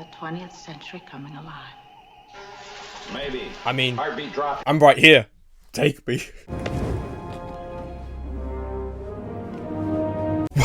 the 20th century coming alive. Maybe. I mean, Heartbeat drop. I'm right here. Take me.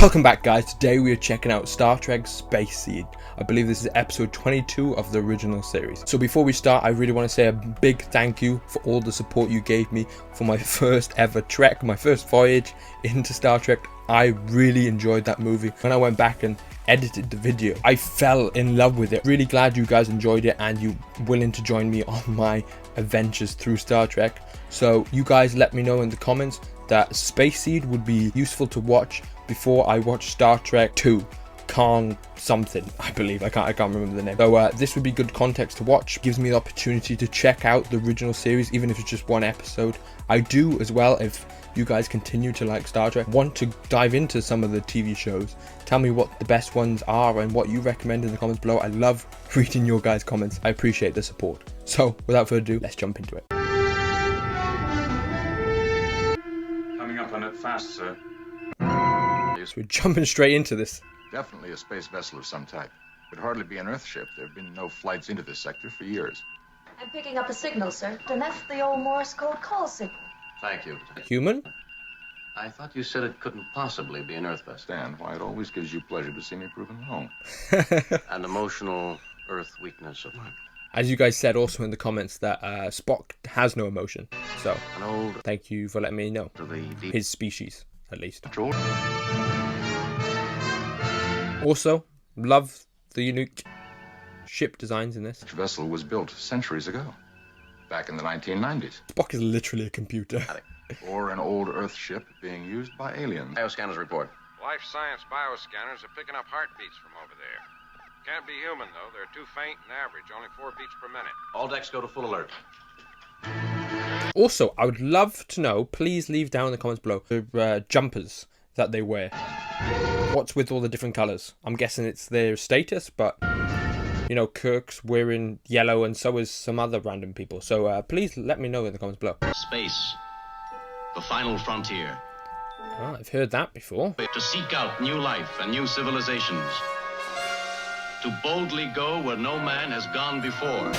Welcome back, guys. Today we are checking out Star Trek Space Seed. I believe this is episode 22 of the original series. So before we start, I really want to say a big thank you for all the support you gave me for my first ever trek, my first voyage into Star Trek. I really enjoyed that movie. When I went back and edited the video, I fell in love with it. Really glad you guys enjoyed it and you willing to join me on my adventures through Star Trek. So you guys let me know in the comments that Space Seed would be useful to watch before I watch Star Trek 2. Khan something, I believe. I can't remember the name. So this would be good context to watch. Gives me the opportunity to check out the original series, even if it's just one episode. I do as well, if you guys continue to like Star Trek, want to dive into some of the TV shows. Tell me what the best ones are and what you recommend in the comments below. I love reading your guys' comments. I appreciate the support. So without further ado, let's jump into it. Coming up on it fast, sir. So we're jumping straight into this. Definitely a space vessel of some type. Could hardly be an Earthship. There have been no flights into this sector for years. I'm picking up a signal, sir. And that's the old Morse code call signal. Thank you. Human? I thought you said it couldn't possibly be an Earth vessel. Stan, why it always gives you pleasure to see me proven wrong. An emotional Earth weakness of mine. As you guys said also in the comments that Spock has no emotion. So An old thank you for letting me know. to the deep His species, at least. control. Also, love the unique ship designs in this. This vessel was built centuries ago. Back in the 1990s. Spock is literally a computer. Or an old Earthship being used by aliens. Bioscanners report. Life science bioscanners are picking up heartbeats from over there. Can't be human, though. They're too faint and average, only 4 beats per minute. All decks go to full alert. Also, I would love to know, please leave down in the comments below, the jumpers that they wear. What's with all the different colours? I'm guessing it's their status, but, you know, Kirk's wearing yellow and so is some other random people. So please let me know in the comments below. Space, the final frontier. Oh, I've heard that before. To seek out new life and new civilizations. To boldly go where no man has gone before.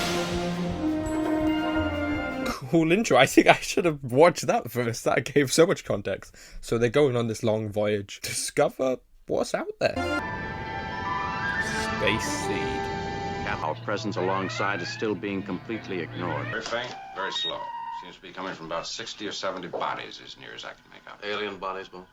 Cool intro. I think I should have watched that first. That gave so much context. So they're going on this long voyage. Discover what's out there. Space Seed. Our presence alongside is still being completely ignored. Very faint, very slow. Seems to be coming from about 60 or 70 bodies, as near as I can make out. Alien bodies, Bill?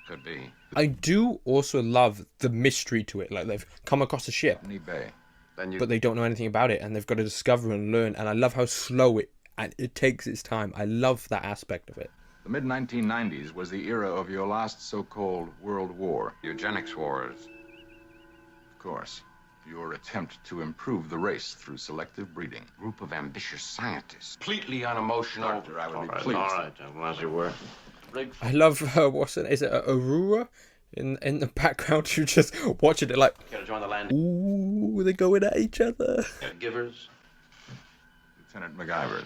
Could be. I do also love the mystery to it. Like, they've come across a ship, Company Bay. Then you but they don't know anything about it, and they've got to discover and learn. And I love how slow it takes its time. I love that aspect of it. The mid-1990s was the era of your last so-called World War. Eugenics wars. Of course. Your attempt to improve the race through selective breeding. Group of ambitious scientists. Completely unemotional. Doctor, I would be all pleased. right, I'm glad you were. I love what's it? Is it Aurora in the background? You're just watching it like, Gotta join the land. ooh, they're going at each other. Givers. Lieutenant MacGyver's.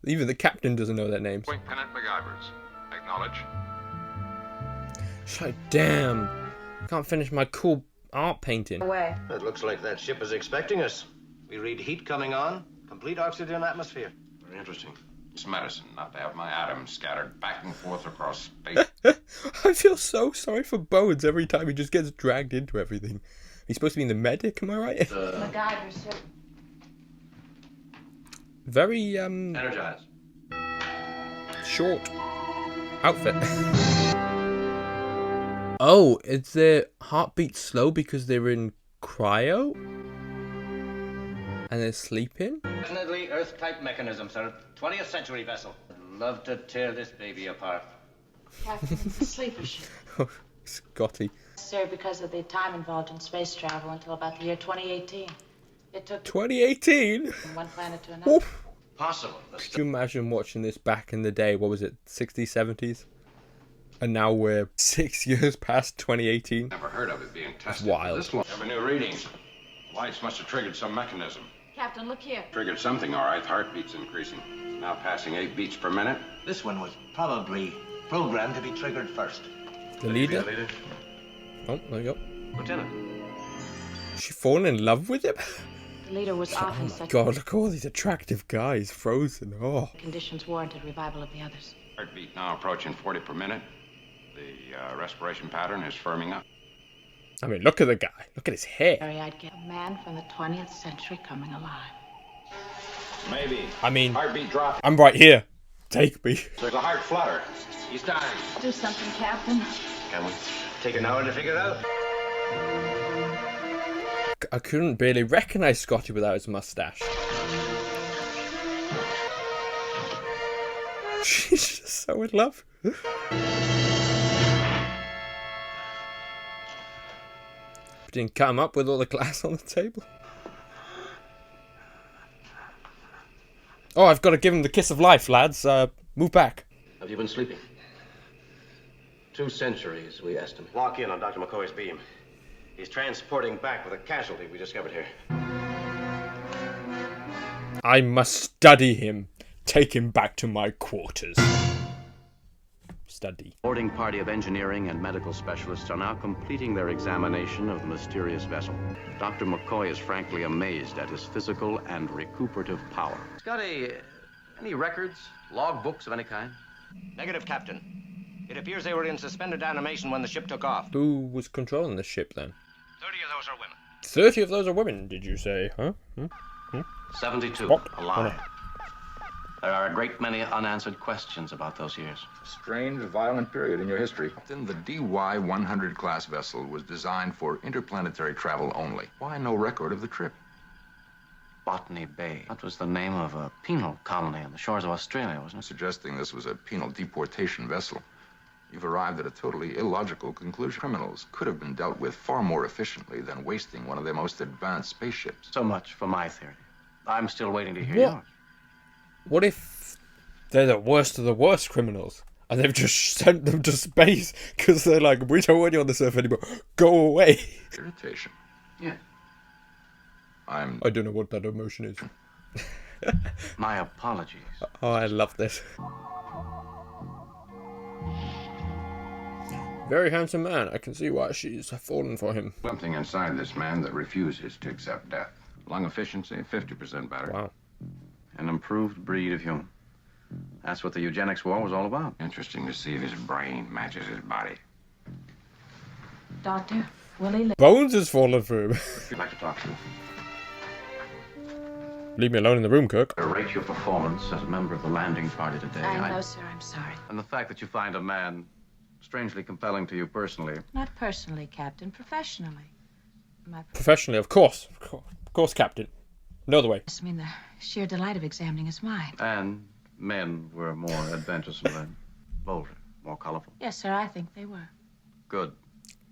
Even the captain doesn't know their names. Lieutenant MacGyver's. Acknowledge. It's like, damn, I can't finish my cool art painting. Away. It looks like that ship is expecting us. We read heat coming on, complete oxygen atmosphere. Very interesting. It's medicine not to have my atoms scattered back and forth across space. I feel so sorry for Bones every time he just gets dragged into everything. He's supposed to be the medic, am I right? MacGyver, sir. Very, Energize. short outfit. Oh, is their heartbeat slow because they're in cryo? And they're sleeping? Definitely Earth-type mechanism, sir. 20th century vessel. I'd love to tear this baby apart. Captain, it's a sleeper ship. Oh, Scotty. Sir, because of the time involved in space travel until about the year 2018. It took 2018? from one planet to another. Oof. Possible. Could you imagine watching this back in the day? What was it, 60s, 70s? And now we're 6 years past 2018. Never heard of it being tested. Wild. This one. Never new readings. Lights must have triggered some mechanism. Captain, look here. Triggered something, all right. Heartbeat's increasing. Now passing 8 beats per minute. This one was probably programmed to be triggered first. The leader? Leader? Oh, there you go. Lieutenant. She fallen in love with him? The leader was often such God, look at all these attractive guys frozen. Oh. conditions warranted revival of the others. Heartbeat now approaching 40 per minute. The respiration pattern is firming up. I mean, look at the guy. Look at his hair. I'd get a man from the 20th century coming alive. Maybe. I mean, Heartbeat drop. I'm right here. Take me. There's a heart flutter. He's dying. Do something, Captain. Can we take an hour to figure it out? I couldn't barely recognize Scotty without his mustache. She's just so in love. Didn't cut him up with all the glass on the table. Oh, I've got to give him the kiss of life, lads. Move back. Have you been sleeping? 2 centuries, we estimate. Lock in on Dr. McCoy's beam. He's transporting back with a casualty we discovered here. I must study him. Take him back to my quarters. Study. Boarding party of engineering and medical specialists are now completing their examination of the mysterious vessel. Dr. McCoy is frankly amazed at his physical and recuperative power. Got any records, log books of any kind? Negative, Captain. It appears they were in suspended animation when the ship took off. Who was controlling the ship then? 30 of those are women. 30 of those are women, did you say? Huh? 72 What? alive. There are a great many unanswered questions about those years. Strange, violent period in your history. Then the DY-100 class vessel was designed for interplanetary travel only. Why no record of the trip? Botany Bay. That was the name of a penal colony on the shores of Australia, wasn't it? Suggesting this was a penal deportation vessel. You've arrived at a totally illogical conclusion. Criminals could have been dealt with far more efficiently than wasting one of their most advanced spaceships. So much for my theory. I'm still waiting to hear What? yours. What if they're the worst of the worst criminals and they've just sent them to space because they're like, we don't want you on this earth anymore. Go away. Irritation. Yeah. I don't know what that emotion is. My apologies. Oh, I love this. Very handsome man. I can see why she's fallen for him. Something inside this man that refuses to accept death. Lung efficiency, 50% better. Wow. An improved breed of human. That's what the eugenics war was all about. Interesting to see if his brain matches his body. Doctor, will he live? Bones has fallen for him. I'd like to talk to you. Leave me alone in the room, Kirk. I rate your performance as a member of the landing party today. I know, sir. I'm sorry. And the fact that you find a man strangely compelling to you personally. Not personally, Captain. Professionally. Professionally, of course. Of course, Captain. No other way. I mean, the sheer delight of examining his mind. And men were more adventuresome than bolder, more colorful. Yes, sir. I think they were. Good.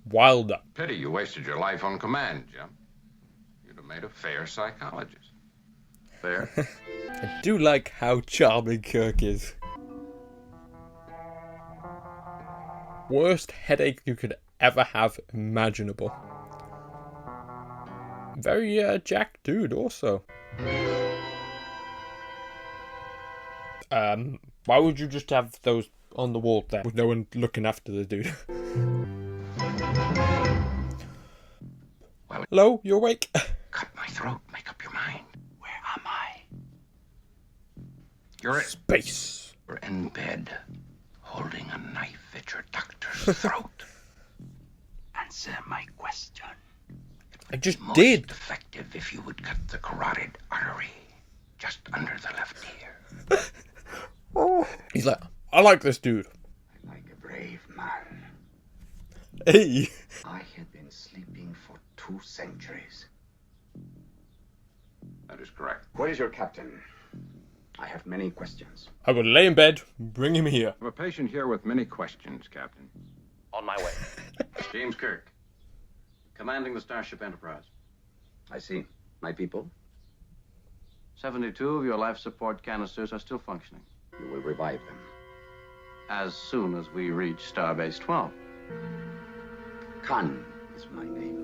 Wilder. Pity you wasted your life on command, Jim. You'd have made a fair psychologist. Fair. I do like how charming Kirk is. Worst headache you could ever have imaginable. Very Jack dude also. Why would you just have those on the wall there with no one looking after the dude? Well, hello, you awake? cut my throat. Make up your mind. Where am I? You're Space. You're in bed, holding a knife at your doctor's throat. Answer my question. I just Most did. effective if you would cut the carotid artery just under the left ear. Oh. He's like, I like this dude. Like a brave man. Hey. I had been sleeping for 2 centuries. That is correct. Where is your captain? I have many questions. I will lay in bed, bring him here. I have a patient here with many questions, Captain. On my way. James Kirk, commanding the Starship Enterprise. I see. My people, 72 of your life support canisters are still functioning. you will revive them. As soon as we reach Starbase 12. Khan is my name.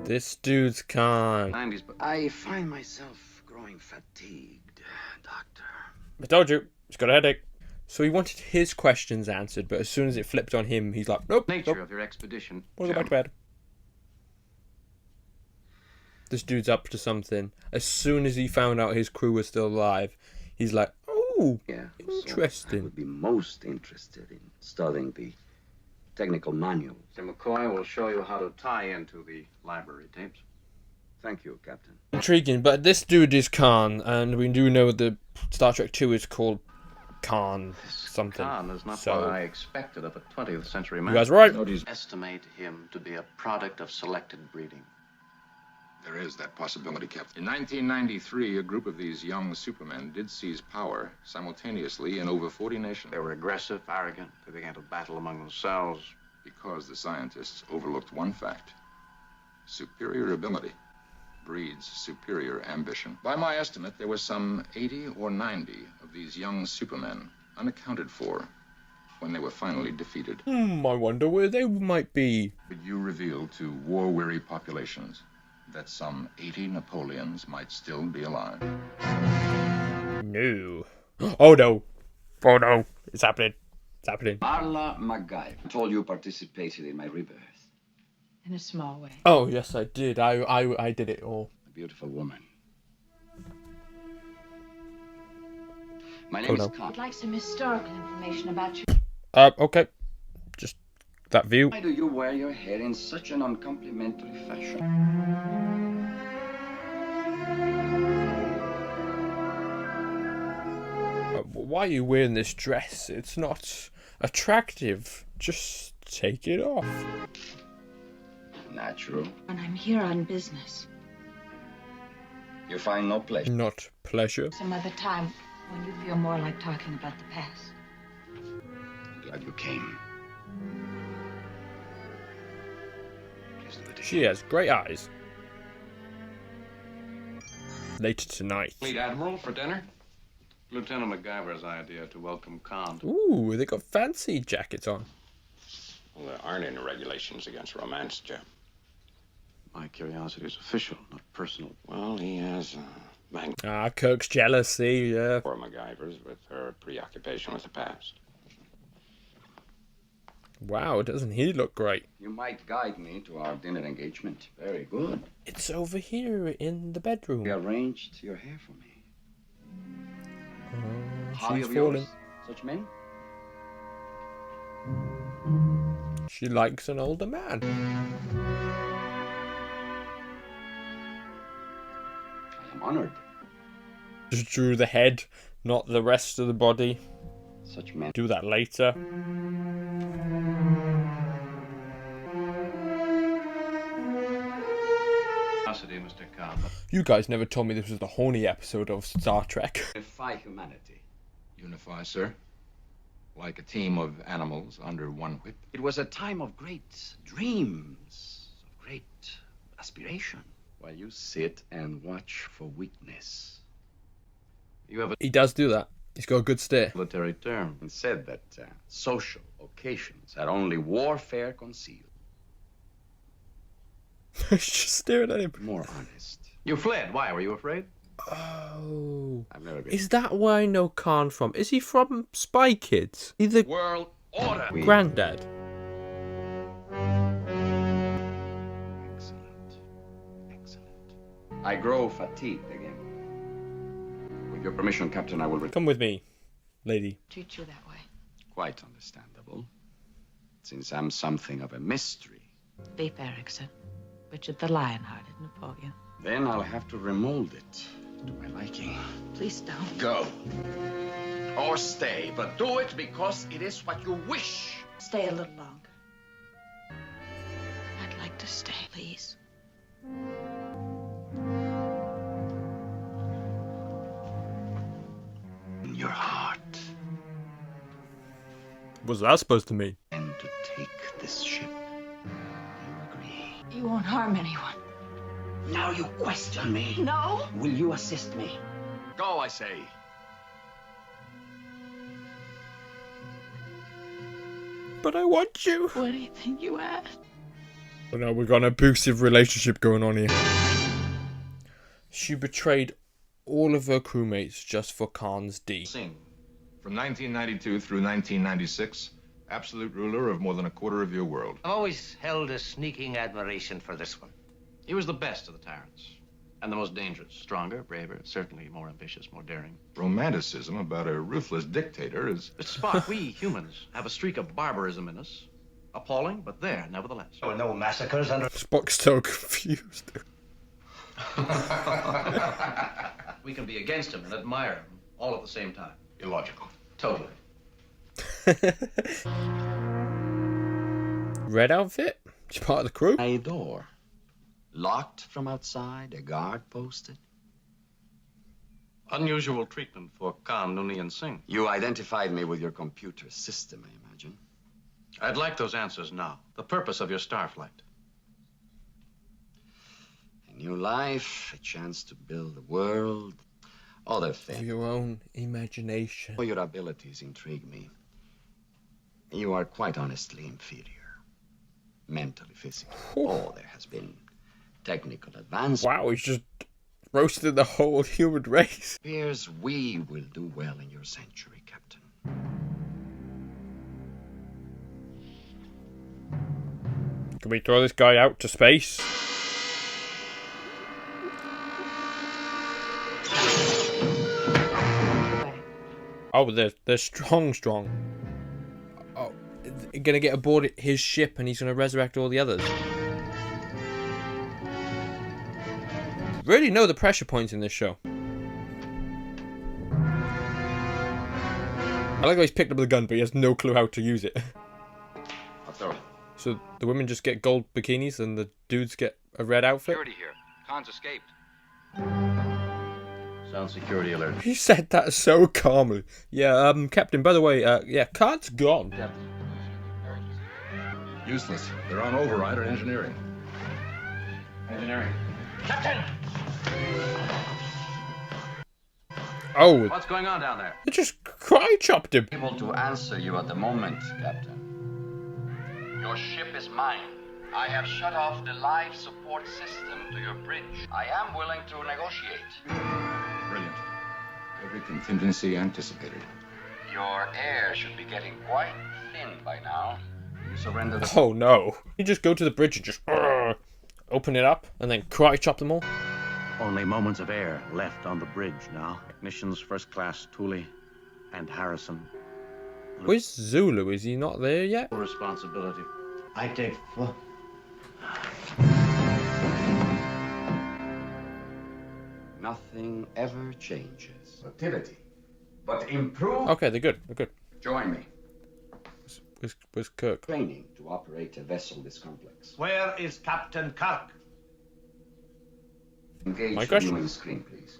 This dude's con. 90s, but I find myself growing fatigued, Doctor. I told you, he's got a headache. So he wanted his questions answered, but as soon as it flipped on him, he's like, nope, nature nope. of your expedition. We'll go back to bed. This dude's up to something. As soon as he found out his crew was still alive, he's like, oh, Yeah, I interesting. would be most interested in studying the technical manual. Mr. McCoy will show you how to tie into the library tapes. Thank you, Captain. Intriguing, but this dude is Khan, and we do know the Star Trek 2 is called Khan something. Khan is not So, what I expected of a 20th century man. you guys right? Estimate him to be a product of selected breeding. There is that possibility, Captain. In 1993, a group of these young supermen did seize power simultaneously in over 40 nations. They were aggressive, arrogant. They began to battle among themselves. Because the scientists overlooked one fact. Superior ability breeds superior ambition. By my estimate, there were some 80 or 90 of these young supermen unaccounted for when they were finally defeated. I wonder where they might be. Could you reveal to war-weary populations that some 80 Napoleons might still be alive? No. Oh no. Oh no. It's happening. It's happening. Marla MacGyver. Told you participated in my rebirth. In a small way. Oh yes, I did. I did it all. A beautiful woman. My name is no. Khan. I'd like some historical information about you. Okay. Just that view. Why do you wear your hair in such an uncomplimentary fashion? Why are you wearing this dress? It's not attractive. Just take it off. Natural. And I'm here on business. You find no pleasure. Not pleasure. Some other time when you feel more like talking about the past. I'm glad you came. Please do it She has great eyes. Later tonight. Fleet Admiral for dinner? Lieutenant MacGyver's idea to welcome Khan. Ooh, they got fancy jackets on. Well, there aren't any regulations against romance, Jim. My curiosity is official, not personal. Well, he has Kirk's jealousy, yeah. for MacGyver's with her preoccupation with the past. Wow, doesn't he look great? You might guide me to our dinner engagement. Very good. It's over here in the bedroom. You arranged your hair for me. Hobby She's of falling. yours? Such men? She likes an older man. I am honored. Just drew the head, not the rest of the body. Such men. Do that later. Mr. Khan. You guys never told me this was the horny episode of Star Trek. Defy humanity. Unify, sir. Like a team of animals under one whip. It was a time of great dreams, of great aspiration. While you sit and watch for weakness. You have a He does do that. He's got a good stare. military term. And said that social occasions are only warfare concealed. He's just staring at him. More honest. You fled. Why? Were you afraid? Oh. I've never been. Is that where I know Khan from? Is he from Spy Kids? He's the World order. granddad. Excellent. Excellent. I grow fatigued again. With your permission, Captain, I will return. Come with me, lady. Treat you that way. Quite understandable. Since I'm something of a mystery. Beef Erickson. Richard the Lionhearted Napoleon. Then I'll have to remold it to my liking. Please don't. Go. Or stay, but do it because it is what you wish. Stay a little longer. I'd like to stay, please. In your heart. What's that supposed to mean? And to take this ship. You agree? You won't harm anyone. Now you question me. No? Will you assist me? Go, I say. But I want you. What do you think you asked? Oh no, we've got an abusive relationship going on here. She betrayed all of her crewmates just for Khan's D. Singh. From 1992 through 1996, absolute ruler of more than a quarter of your world. Always held a sneaking admiration for this one. He was the best of the tyrants. And the most dangerous. Stronger, braver, certainly more ambitious, more daring. Romanticism about a ruthless dictator is... Mr. Spock, we humans have a streak of barbarism in us. Appalling, but there, nevertheless. There were no massacres under... Spock's so confused. We can be against him and admire him all at the same time. Illogical. Totally. Red outfit? She's part of the crew? A door. Locked from outside, a guard posted. Unusual treatment for Khan Noonien Singh. You identified me with your computer system, I imagine. I'd like those answers now. The purpose of your star flight. A new life, a chance to build a world, other Of things. your own imagination. Oh, your abilities intrigue me. You are quite honestly inferior. Mentally, physically. Oh, there has been technical advance. Wow, he's just roasted the whole human race. Appears we will do well in your century, Captain. Can we throw this guy out to space? Oh, they're strong. Oh, they're gonna get aboard his ship and he's gonna resurrect all the others. Really know the pressure points in this show. I like how he's picked up the gun, but he has no clue how to use it. So the women just get gold bikinis and the dudes get a red outfit? Security here. Khan's escaped. Sound security alert. He said that so calmly. Yeah, Captain, by the way, yeah, Khan's gone. Useless. They're on override or engineering. Engineering. Captain! Oh, What's going on down there? they just cry chopped him. Able to answer you at the moment, Captain. Your ship is mine. I have shut off the life support system to your bridge. I am willing to negotiate. Brilliant. Every contingency anticipated. Your air should be getting quite thin by now. You surrender the... Oh no. You just go to the bridge and just open it up and then cry chop them all. Only moments of air left on the bridge now. Technicians First Class Tooley and Harrison. Where's Zulu? Is he not there yet? Responsibility. I take... Nothing ever changes. Activity. But improve... Okay, they're good. They're good. Join me. Where's Kirk? Training to operate a vessel this complex. Where is Captain Kirk? Engage My the question. viewing screen, please.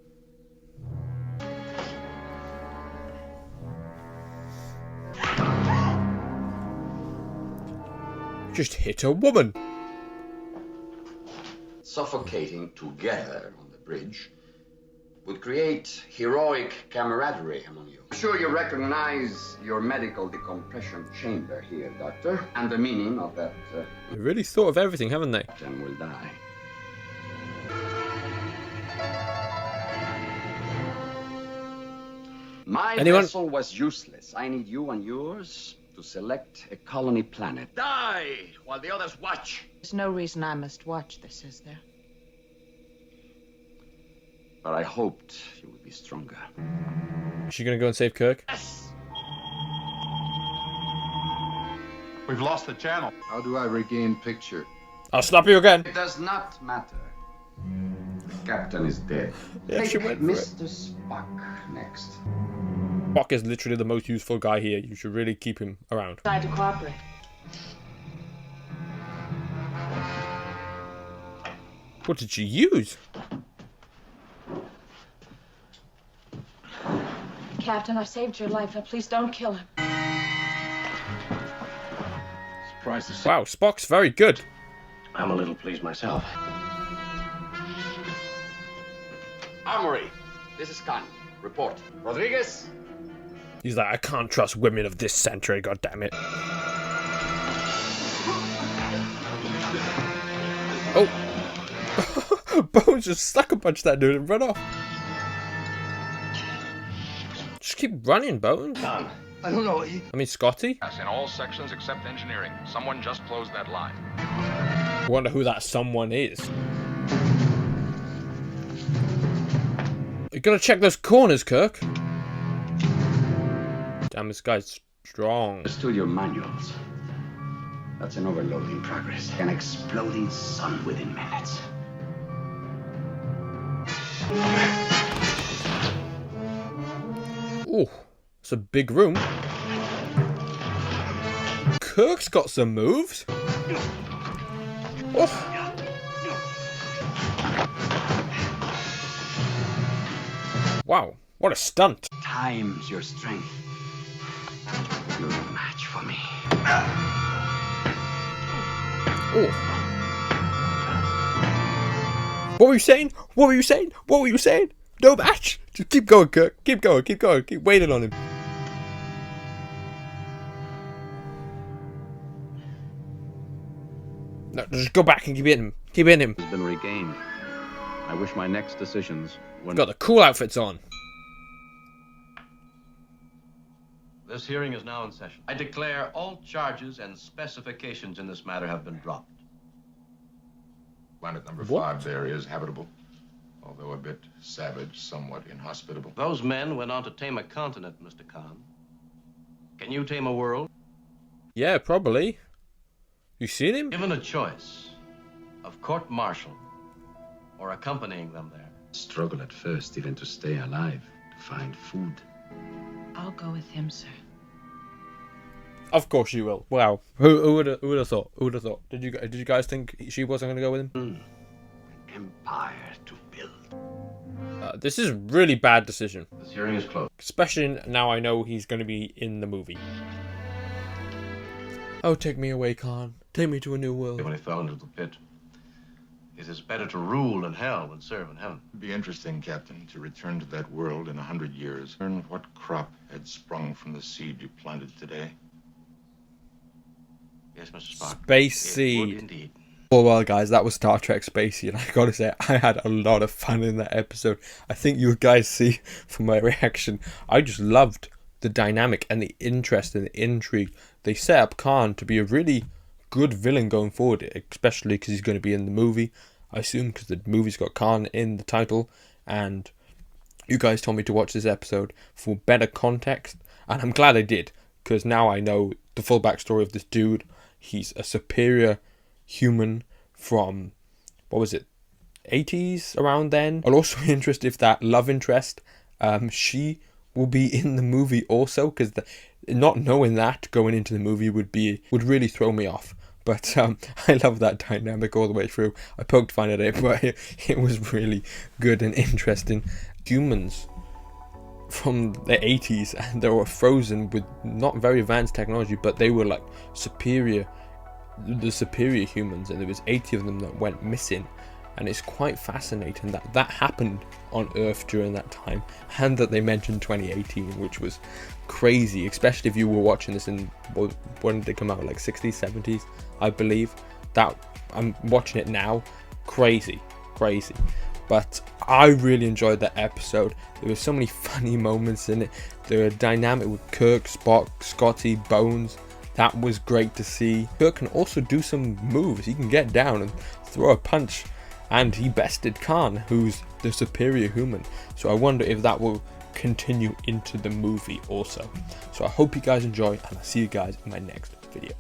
Just hit a woman. Suffocating together on the bridge would create heroic camaraderie among you. I'm sure you recognize your medical decompression chamber here, Doctor, and the meaning of that They really thought of everything, haven't they? captain will die. My Anyone? vessel was useless. I need you and yours to select a colony planet. Die while the others watch. There's no reason I must watch this, is there? But I hoped you would be stronger. Is she gonna go and save Kirk? We've lost the channel. How do I regain picture? I'll stop you again. It does not matter. Captain is dead. Yeah, she went for it. Mr. Spock next. Spock is literally the most useful guy here. You should really keep him around. Trying to cooperate. What did she use? Captain, I saved your life. Now please don't kill him. Surprised to see. Wow, Spock's very good. I'm a little pleased myself. Armory, this is Khan. Report. Rodriguez? He's like, I can't trust women of this century, god damn it. Oh. Bones just sucker punched that dude and run off. Just keep running, Bones. I don't know. I mean, Scotty? Yes, in all sections except engineering. Someone just closed that line. I wonder who that someone is. You gotta check those corners, Kirk. Damn, this guy's strong. Understood your manuals. That's an overload in progress. An exploding sun within minutes. Oh, it's a big room. Kirk's got some moves. Oh. Wow, what a stunt. Times your strength. You're no match for me. Oh. What were you saying? What were you saying? What were you saying? No match. Just keep going, Kirk. Keep going. Keep going. Keep waiting on him. No, just go back and keep hitting him. Keep hitting him. Has been regained. I wish my next decisions were... Got the cool outfits on. This hearing is now in session. I declare all charges and specifications in this matter have been dropped. Planet number 5 there is habitable, although a bit savage, somewhat inhospitable. Those men went on to tame a continent, Mr. Khan. Can you tame a world? Yeah, probably. You seen him? Given a choice of court-martial or accompanying them there. Struggle at first even to stay alive, to find food. I'll go with him, sir. Of course you will. Wow. Who would have thought? Who would have thought? Did you guys think she wasn't going to go with him? Empire to build. This is a really bad decision. This hearing is closed. Especially now I know he's going to be in the movie. Oh, take me away, Khan. Take me to a new world. When he fell into the pit, it is better to rule in hell than serve in heaven. It'd be interesting, Captain, to return to that world in 100 years. Learn what crop had sprung from the seed you planted today. Yes, Mr. Spock. Space It Seed. would indeed. Well, guys, that was Star Trek Space Seed, and I gotta say, I had a lot of fun in that episode. I think you guys see from my reaction, I just loved the dynamic and the interest and the intrigue. They set up Khan to be a really good villain going forward, especially because he's going to be in the movie, I assume, because the movie's got Khan in the title, and you guys told me to watch this episode for better context, and I'm glad I did, because now I know the full backstory of this dude. He's a superior human from, what was it, 80s around then. I'll also be interested if that love interest, she will be in the movie also, because not knowing that going into the movie would really throw me off. But I love that dynamic all the way through. I poked fun at it, but it was really good and interesting. Humans from the 80s, and they were frozen with not very advanced technology, but they were like the superior humans, and there was 80 of them that went missing. And it's quite fascinating that that happened on Earth during that time, and that they mentioned 2018, which was crazy, especially if you were watching this in, when did they come out, like 60s, 70s, I believe. That I'm watching it now, crazy. But I really enjoyed that episode. There were so many funny moments in it. The dynamic with Kirk, Spock, Scotty, Bones, that was great to see. Kirk can also do some moves. He can get down and throw a punch, and he bested Khan, who's the superior human. So I wonder if that will continue into the movie also. So I hope you guys enjoy, and I'll see you guys in my next video.